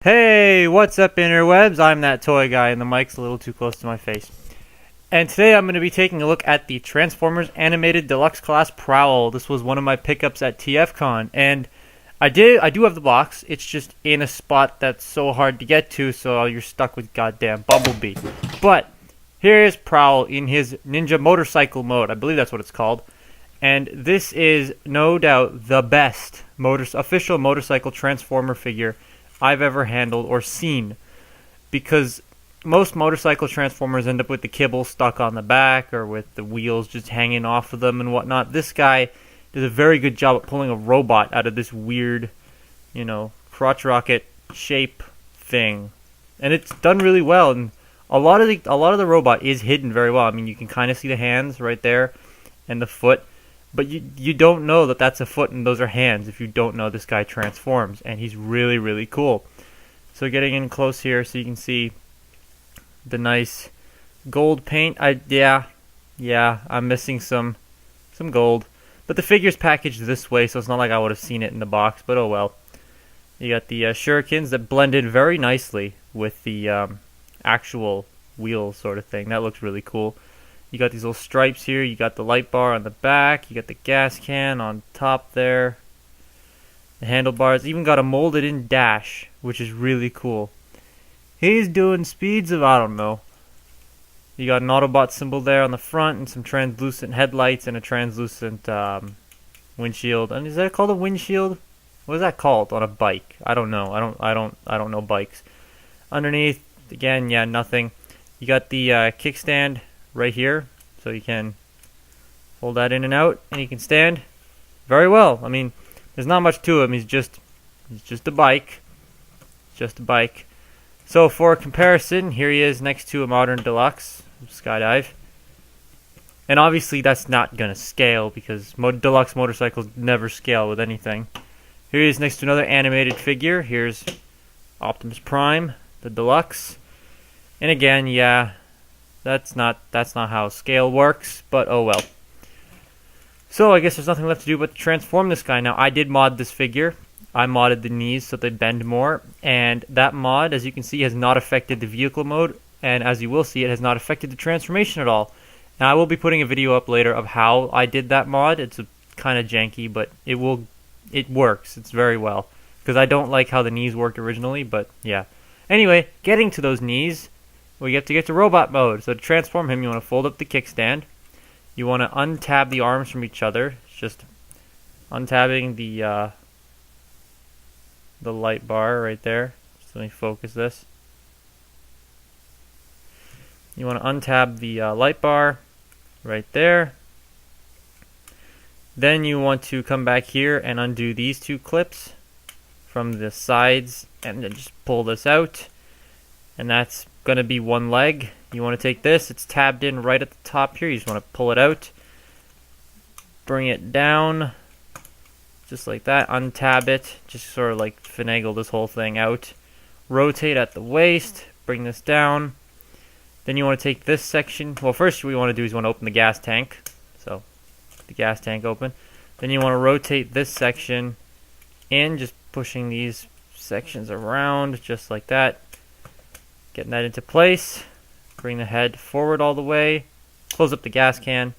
Hey, what's up interwebs? I'm that toy guy and the mic's a little too close to my face. And today I'm going to be taking a look at the Transformers Animated Deluxe Class Prowl. This was one of my pickups at TFCon, and I do have the box. It's just in a spot that's so hard to get to, so you're stuck with goddamn Bumblebee. But here's Prowl in his Ninja Motorcycle mode. I believe that's what it's called. And this is no doubt the best official motorcycle Transformer figure I've ever handled or seen, because most motorcycle Transformers end up with the kibble stuck on the back or with the wheels just hanging off of them and whatnot. This guy does a very good job at pulling a robot out of this weird, crotch rocket shape thing, and it's done really well. And a lot of the robot is hidden very well. I mean, you can kind of see the hands right there and the foot, but you don't know that that's a foot and those are hands if you don't know this guy transforms, and he's really, really cool. So getting in close here so you can see the nice gold paint. I'm missing some gold. But the figure's packaged this way, so it's not like I would have seen it in the box, but oh well. You got the shurikens that blended very nicely with the actual wheel sort of thing. That looks really cool. You got these little stripes here. You got the light bar on the back. You got the gas can on top there. The handlebars. Even got a molded in dash, which is really cool. He's doing speeds of, I don't know. You got an Autobot symbol there on the front and some translucent headlights and a translucent windshield. And is that called a windshield? What is that called on a bike? I don't know. I don't know bikes. Underneath, again, yeah, nothing. You got the kickstand right here, so you can hold that in and out, and he can stand very well. I mean, there's not much to him. He's just a bike. Just a bike. So for comparison, here he is next to a modern deluxe skydive, and obviously that's not gonna scale because deluxe motorcycles never scale with anything. Here he is next to another animated figure. Here's Optimus Prime, the deluxe, and again, yeah. That's not how scale works, but oh well. So I guess there's nothing left to do but to transform this guy. Now, I did mod this figure. I modded the knees so they bend more, and that mod, as you can see, has not affected the vehicle mode, and as you will see, it has not affected the transformation at all. Now, I will be putting a video up later of how I did that mod. It's kind of janky, but it works. It's very well, because I don't like how the knees worked originally, but yeah. Anyway, getting to those knees, we have to get to robot mode. So to transform him, you want to fold up the kickstand. You want to untab the arms from each other. It's just untabbing the light bar right there. Just let me focus this. You want to untab the light bar right there. Then you want to come back here and undo these two clips from the sides and then just pull this out. And that's going to be one leg. You want to take this, it's tabbed in right at the top here. You just want to pull it out, bring it down just like that, untab it, just sort of like finagle this whole thing out, rotate at the waist, bring this down. Then you want to take this section. Well, first what you want to do is you want to open the gas tank, so the gas tank open. Then you want to rotate this section in, just pushing these sections around just like that. Getting that into place, bring the head forward all the way, close up the gas can,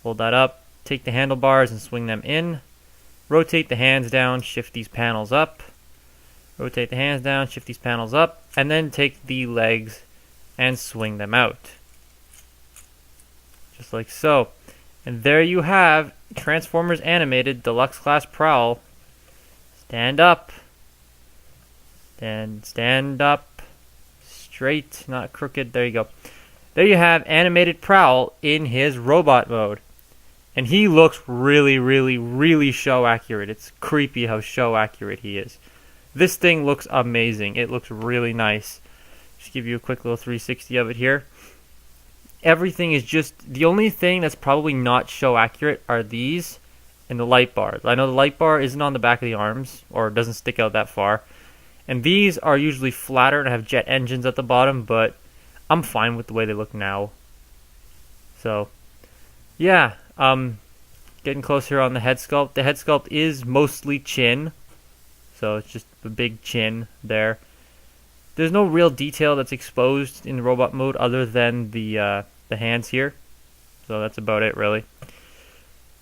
hold that up, take the handlebars and swing them in, rotate the hands down, shift these panels up, rotate the hands down, shift these panels up, and then take the legs and swing them out. Just like so. And there you have Transformers Animated Deluxe Class Prowl. Stand up. Stand up. Straight, not crooked. There you go. There you have Animated Prowl in his robot mode. And he looks really, really, really show accurate. It's creepy how show accurate he is. This thing looks amazing. It looks really nice. Just give you a quick little 360 of it here. Everything is just, the only thing that's probably not show accurate are these and the light bar. I know the light bar isn't on the back of the arms, or doesn't stick out that far. And these are usually flatter and have jet engines at the bottom, but I'm fine with the way they look now. So, yeah, getting closer on the head sculpt. The head sculpt is mostly chin, so it's just a big chin there. There's no real detail that's exposed in robot mode other than the hands here. So that's about it, really.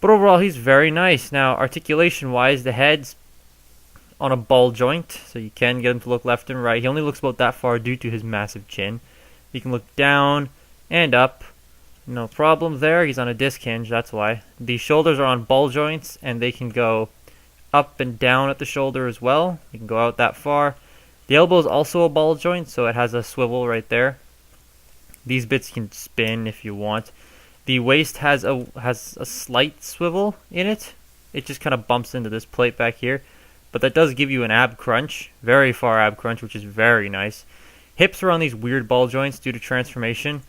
But overall, he's very nice. Now, articulation-wise, the head's on a ball joint, so you can get him to look left and right. He only looks about that far due to his massive chin. He can look down and up. No problem there. He's on a disc hinge, that's why. The shoulders are on ball joints, and they can go up and down at the shoulder as well. You can go out that far. The elbow is also a ball joint, so it has a swivel right there. These bits can spin if you want. The waist has a slight swivel in it. It just kind of bumps into this plate back here. But that does give you an ab crunch, very far ab crunch, which is very nice. Hips are on these weird ball joints due to transformation.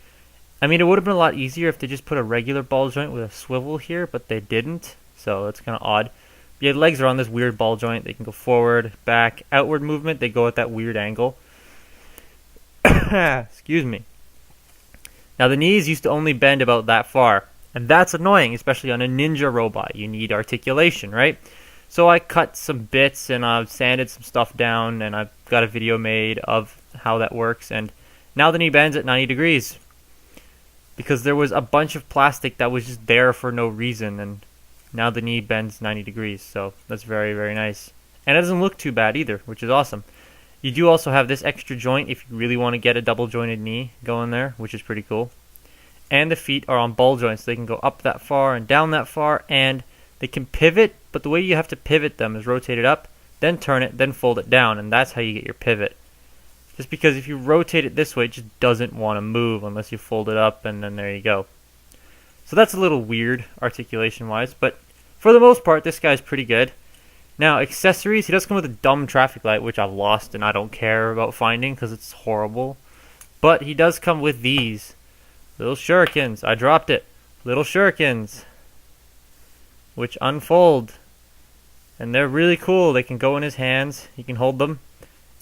I mean, it would have been a lot easier if they just put a regular ball joint with a swivel here, but they didn't, so that's kind of odd. Yeah, legs are on this weird ball joint. They can go forward, back, outward movement. They go at that weird angle. Excuse me. Now, the knees used to only bend about that far, and that's annoying, especially on a ninja robot. You need articulation, right? So I cut some bits, and I've sanded some stuff down, and I've got a video made of how that works, and now the knee bends at 90 degrees. Because there was a bunch of plastic that was just there for no reason, and now the knee bends 90 degrees, so that's very, very nice. And it doesn't look too bad either, which is awesome. You do also have this extra joint if you really want to get a double jointed knee going there, which is pretty cool. And the feet are on ball joints. They can go up that far and down that far, and they can pivot, but the way you have to pivot them is rotate it up, then turn it, then fold it down, and that's how you get your pivot. Just because if you rotate it this way, it just doesn't want to move unless you fold it up, and then there you go. So that's a little weird articulation-wise, but for the most part, this guy's pretty good. Now, accessories, he does come with a dumb traffic light, which I've lost and I don't care about finding because it's horrible. But he does come with these little shurikens. I dropped it. Little shurikens, which unfold. And they're really cool. They can go in his hands. He can hold them.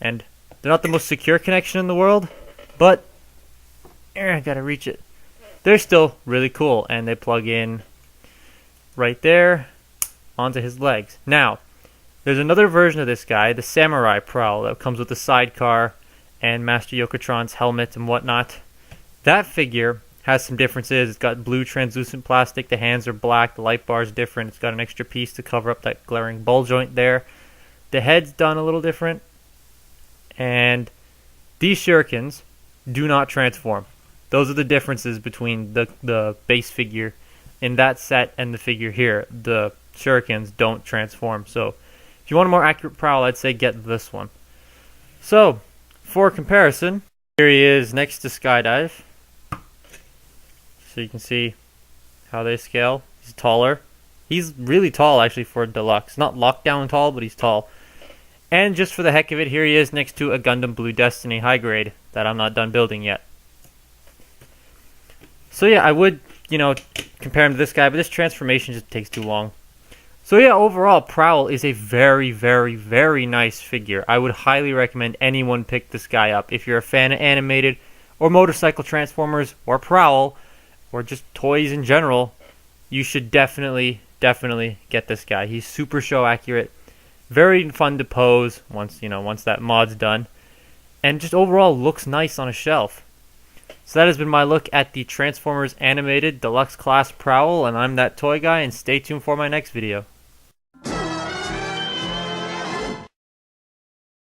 And they're not the most secure connection in the world, but I gotta reach it. They're still really cool, and they plug in right there onto his legs. Now, there's another version of this guy, the Samurai Prowl, that comes with the sidecar and Master Yokotron's helmet and whatnot. That figure has some differences. It's got blue translucent plastic, the hands are black, the light bar is different, it's got an extra piece to cover up that glaring ball joint there. The head's done a little different, and these shurikens do not transform. Those are the differences between the base figure in that set and the figure here. The shurikens don't transform. So if you want a more accurate prowl, I'd say get this one. So for comparison, here he is next to Skydive. So you can see how they scale. He's taller. He's really tall actually for a deluxe. Not lockdown tall, but he's tall. And just for the heck of it, here he is next to a Gundam Blue Destiny high grade that I'm not done building yet. So yeah, I would, compare him to this guy, but this transformation just takes too long. So yeah, overall, Prowl is a very, very, very nice figure. I would highly recommend anyone pick this guy up. If you're a fan of animated, or motorcycle transformers, or Prowl, or just toys in general, you should definitely get this guy. He's super show accurate, very fun to pose once that mod's done, and just overall looks nice on a shelf. So that has been my look at the Transformers Animated Deluxe Class Prowl, and I'm that toy guy, and stay tuned for my next video.